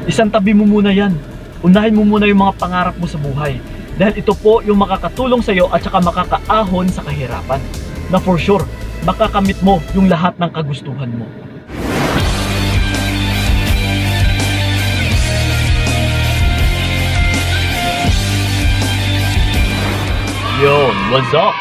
Isang tabi mo muna yan. Unahin mo muna yung mga pangarap mo sa buhay. Dahil ito po yung makakatulong sa'yo at saka makakaahon sa kahirapan. Na for sure, makakamit mo yung lahat ng kagustuhan mo. Yo, what's up?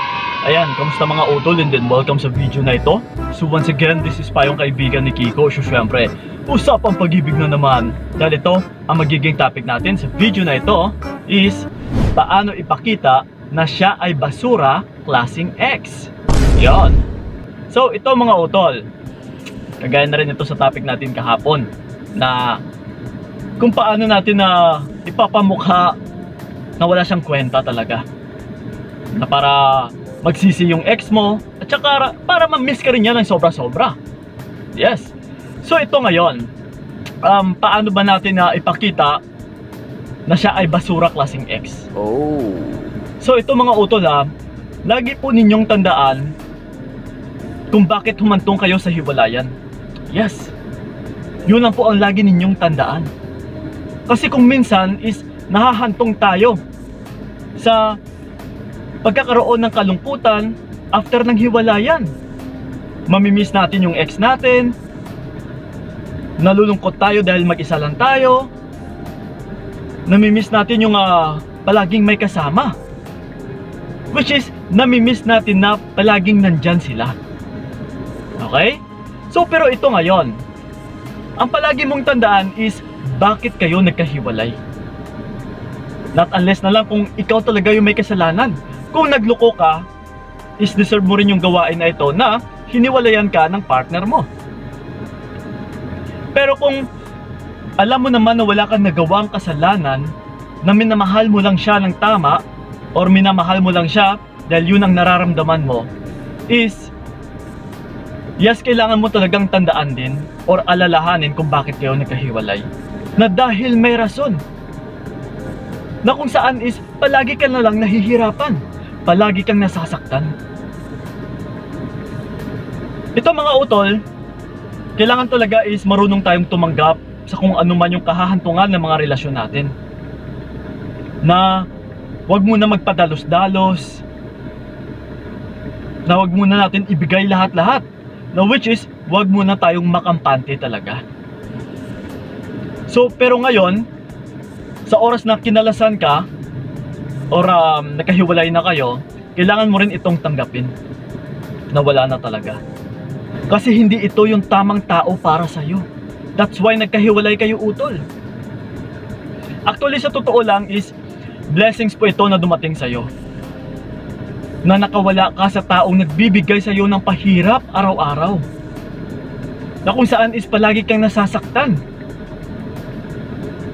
Ayan, kamusta mga utol, and then welcome sa video na ito. So once again, this is pa yung kaibigan ni Kiko. So syempre, usapang pag-ibig na naman. Dahil ito, ang magiging topic natin sa video na ito is paano ipakita na siya ay basura klaseng X. Yon. So ito mga utol, kagaya na rin ito sa topic natin kahapon, na kung paano natin na ipapamukha na wala siyang kwenta talaga, na para magsisi yung ex mo at saka para ma-miss ka rin niya ng sobra-sobra. Yes. So ito ngayon, paano ba natin na ipakita na siya ay basura klaseng ex? Oh. So ito mga utol lagi po ninyong tandaan kung bakit humantong kayo sa hiwalayan. Yes. Yun lang po ang lagi ninyong tandaan. Kasi kung minsan is nahahantong tayo sa pagkakaroon ng kalungkutan after ng hiwalayan. Mamimiss natin yung ex natin, nalulungkot tayo dahil mag-isa lang tayo, namimiss natin yung palaging may kasama, which is namimiss natin na palaging nandyan sila. Okay? So pero ito ngayon, ang palagi mong tandaan is bakit kayo nagkahiwalay. Not unless na lang kung ikaw talaga yung may kasalanan. Kung nagloko ka, is deserve mo rin yung gawain na ito na hiniwalayan ka ng partner mo. Pero kung alam mo naman na wala kang nagawang kasalanan, na minamahal mo lang siya ng tama, or minamahal mo lang siya dahil yun ang nararamdaman mo, is yes, kailangan mo talagang tandaan din or alalahanin kung bakit kayo nagkahiwalay. Na dahil may rason, na kung saan is palagi ka na lang nahihirapan, palagi kang nasasaktan. Ito mga utol, kailangan talaga is marunong tayong tumanggap sa kung ano man yung kahahantungan ng mga relasyon natin. Na wag muna magpadalos-dalos, na wag muna natin ibigay lahat-lahat, na which is wag muna tayong makampante talaga. So pero ngayon, sa oras na kinalasan ka or nakahiwalay na kayo, kailangan mo rin itong tanggapin na wala na talaga. Kasi hindi ito yung tamang tao para sa'yo. That's why nagkahiwalay kayo utol. Actually sa totoo lang is blessings po ito na dumating sa'yo, na nakawala ka sa taong nagbibigay sa'yo ng pahirap araw-araw, na kung saan is palagi kang nasasaktan,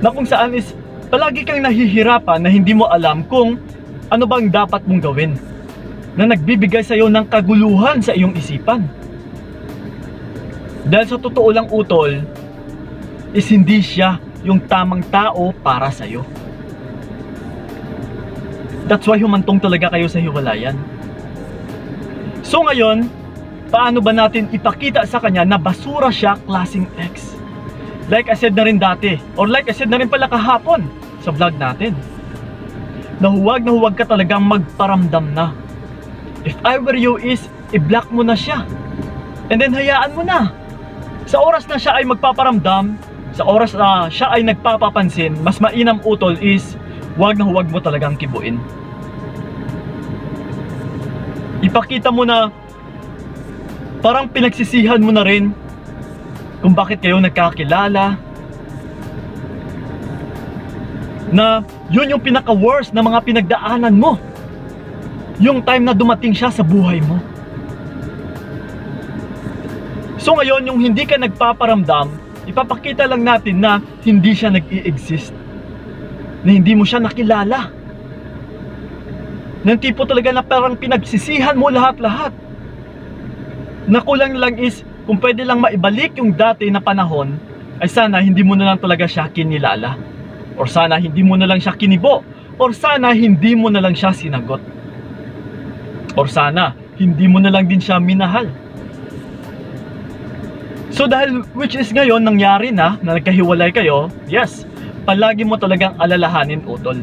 na kung saan is palagi kang nahihirapan na hindi mo alam kung ano bang dapat mong gawin, na nagbibigay sa iyo ng kaguluhan sa iyong isipan. Dahil sa totoo lang utol, is hindi siya yung tamang tao para sa iyo. That's why humantong talaga kayo sa hiwalayan. So ngayon, paano ba natin ipakita sa kanya na basura siya klaseng ex? Like I said na rin dati, or like I said na rin pala kahapon sa vlog natin, na huwag ka talagang magparamdam na. If I were you is, i-block mo na siya. And then hayaan mo na. Sa oras na siya ay magpaparamdam, sa oras na siya ay nagpapapansin, mas mainam utol is, huwag mo talagang kibuin. Ipakita mo na, parang pinagsisihan mo na rin kung bakit kayo nagkakilala, na yun yung pinaka-worst na mga pinagdaanan mo, yung time na dumating siya sa buhay mo. So ngayon, yung hindi ka nagpaparamdam, ipapakita lang natin na hindi siya nag-i-exist, na hindi mo siya nakilala, ng tipo talaga na parang pinagsisihan mo lahat-lahat, na kulang lang is kung pwede lang maibalik yung dati na panahon, ay sana hindi mo na lang talaga siya kinilala, or sana hindi mo na lang siya kinibo, or sana hindi mo na lang siya sinagot, or sana hindi mo na lang din siya minahal. So dahil which is ngayon nangyari na nagkahiwalay kayo, yes, palagi mo talagang alalahanin, utol,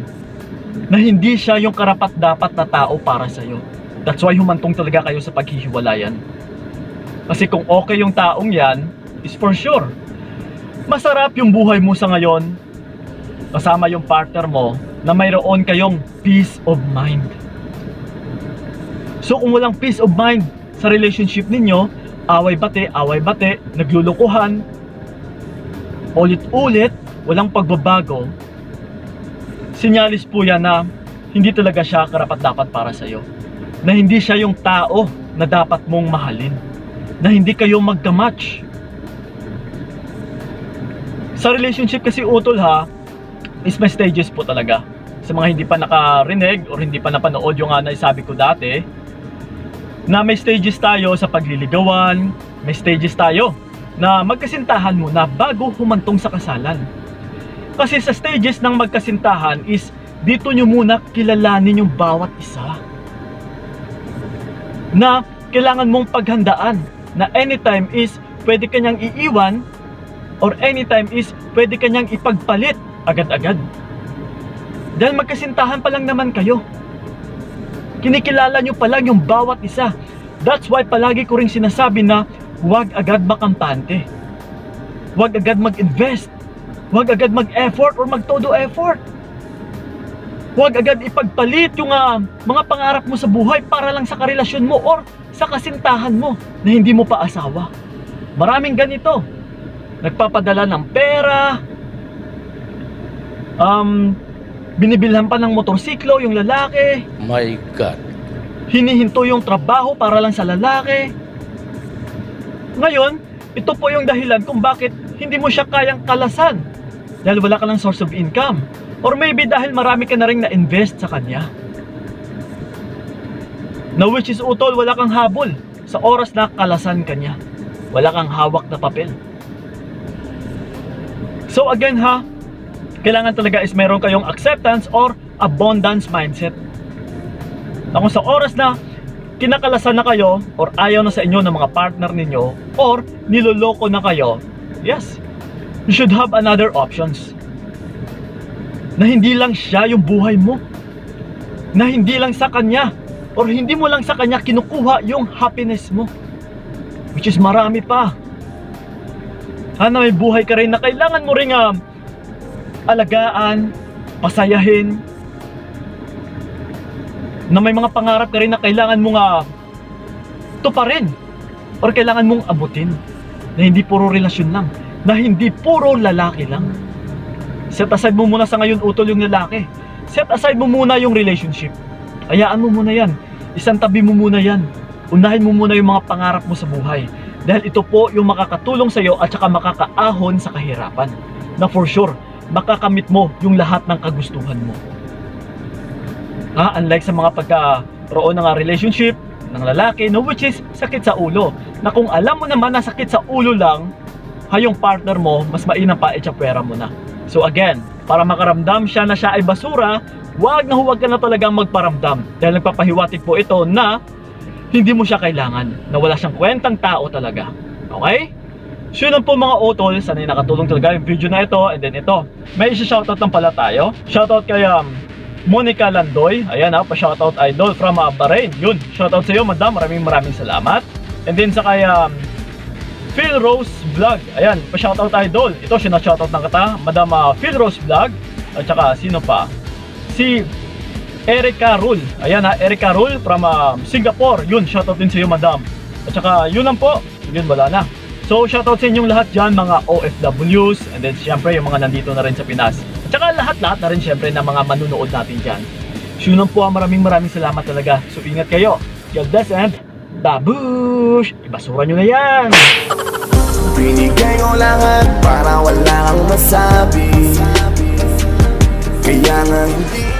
na hindi siya yung karapat-dapat na tao para sa'yo. That's why humantong talaga kayo sa paghihiwalayan. Kasi kung okay yung taong yan, is for sure, masarap yung buhay mo sa ngayon, kasama yung partner mo, na mayroon kayong peace of mind. So kung walang peace of mind sa relationship ninyo, away-bate, naglulukuhan, ulit-ulit, walang pagbabago, sinyalis po yan na hindi talaga siya karapat-dapat para sa'yo. Na hindi siya yung tao na dapat mong mahalin. Na hindi kayo magka-match. Sa relationship kasi, utol ha, is may stages po talaga. Sa mga hindi pa nakarinig or hindi pa napanood yung naisabi ko dati, na may stages tayo sa pagliligawan, may stages tayo na magkasintahan muna bago humantong sa kasalan. Kasi sa stages ng magkasintahan is dito nyo muna kilalanin yung bawat isa. Na kailangan mong paghandaan na anytime is pwede kanyang iiwan or anytime is pwede kanyang ipagpalit agad-agad. Dahil magkasintahan pa lang naman kayo. Kinikilala nyo pa lang yung bawat isa. That's why palagi ko rin sinasabi na huwag agad makampante. Huwag agad mag-invest. Huwag agad mag-effort or mag-todo effort. Huwag agad ipagpalit yung mga pangarap mo sa buhay para lang sa karelasyon mo or sa kasintahan mo na hindi mo pa asawa. Maraming ganito. Nagpapadala ng pera, binibilhan pa ng motorsiklo yung lalaki. My God. Hinihinto yung trabaho para lang sa lalaki. Ngayon, ito po yung dahilan kung bakit hindi mo siya kayang kalasan. Dahil wala ka lang source of income. Or maybe dahil marami ka na rin na-invest sa kanya. Na which is, utol, wala kang habol sa oras na kalasan kanya. Wala kang hawak na papel. So again ha, kailangan talaga is meron kayong acceptance or abundance mindset. Na kung sa oras na kinakalasan na kayo or ayaw na sa inyo ng mga partner ninyo or niloloko na kayo, yes, you should have another options. Na hindi lang siya yung buhay mo. Na hindi lang sa kanya or hindi mo lang sa kanya kinukuha yung happiness mo. Which is marami pa. Na may buhay ka rin na kailangan mo rin alagaan, pasayahin, na may mga pangarap ka rin na kailangan mong tuparin or kailangan mong abutin, na hindi puro relasyon lang, na hindi puro lalaki lang. Set aside mo muna sa ngayon, utol, yung lalaki. Set aside mo muna yung relationship. Hayaan mo muna yan. Isang tabi mo muna yan. Unahin mo muna yung mga pangarap mo sa buhay. Dahil ito po yung makakatulong sa iyo at saka makakaahon sa kahirapan. Na for sure, makakamit mo yung lahat ng kagustuhan mo. Unlike sa mga pagkaroon ng relationship ng lalaki, no, which is sakit sa ulo. Na kung alam mo naman na sakit sa ulo lang, yung partner mo, mas mainam pa itsapwera mo na. So again, para makaramdam siya na siya ay basura, huwag ka na talagang magparamdam. Dahil nagpapahiwatig po ito na hindi mo siya kailangan, na wala siyang kwentang tao talaga. Okay? So yun po mga utol, sana'y nakatulong talaga yung video na ito. And then ito, may isa-shoutout lang pala tayo. Shoutout kay Monica Landoy. Ayan pa-shoutout idol from Bahrain. Yun, shoutout sa iyo madam, maraming salamat. And then sa kay Phil Rose Vlog. Ayan, pa-shoutout idol. Ito, sina-shoutout na kita, madam Phil Rose Vlog. At saka sino pa? Si Erica Rule. Ayan Erica Rule from Singapore. Yun, shoutout din sa iyo madam. At saka yun lang po. Yun, wala na. So shoutout sa inyong lahat dyan, mga OFWs. And then syempre yung mga nandito na rin sa Pinas. At saka lahat na rin syempre ng mga manunood natin dyan. So yun lang po, maraming salamat talaga. So ingat kayo. God bless and babush! Ibasura nyo na yan! Binigay ko lahat para wala kang masabi. Kaya nga hindi